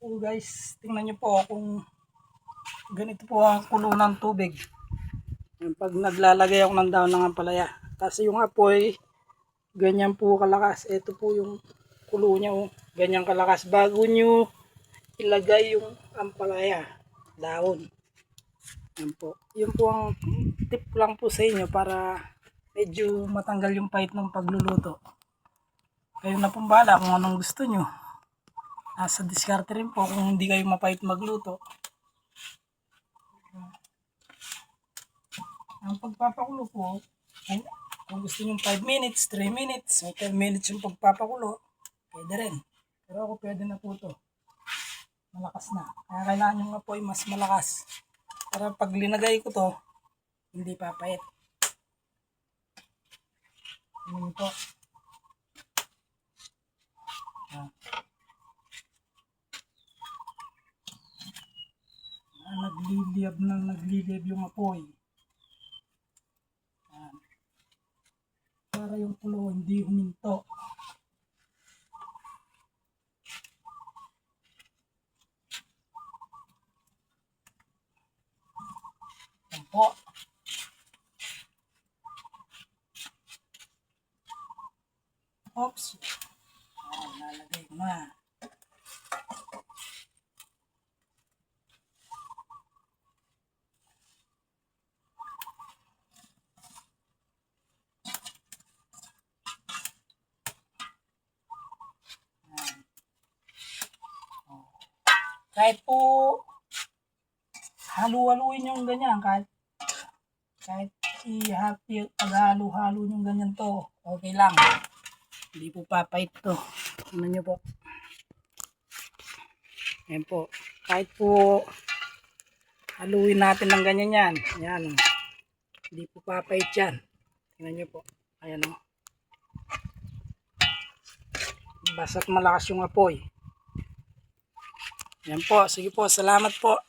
So guys, tingnan nyo po kung ganito po ang kulo ng tubig. Pag naglalagay ako ng daon ng ampalaya. Kasi yung apoy, ganyan po kalakas. Ito po yung kulo niya. Oh. Ganyan kalakas. Bago nyo ilagay yung ampalaya, daon. Yan po. Yun po ang tip lang po sa inyo para medyo matanggal yung pahit ng pagluluto. Kayo na pong bahala kung anong gusto nyo. Nasa diskarte rin po kung hindi kayo mapait magluto. Ang pagpapakulo po, kung gusto nyo 5 minutes, 3 minutes, o 10 minutes yung pagpapakulo, pwede rin. Pero ako pwede na po ito. Malakas na. Kaya kailangan yung apoy mas malakas. Para pag linagay ko to, hindi papait. Ano po? Nagliliyab yung apoy. Para yung kulo hindi huminto. Yan po. Oops. Lalagay ko na. Kahit po halu-haluin yung ganyan, kahit i-happy paghalo-halo yung ganyan to, okay lang. Hindi po papait to. Ano nyo po? Ayan po. Kahit po haluin natin ng ganyan yan. Ayan o. Hindi po papait yan. Tingnan nyo po. Ayan o. Basta't malakas yung apoy. Ayan po. Sige po. Salamat po.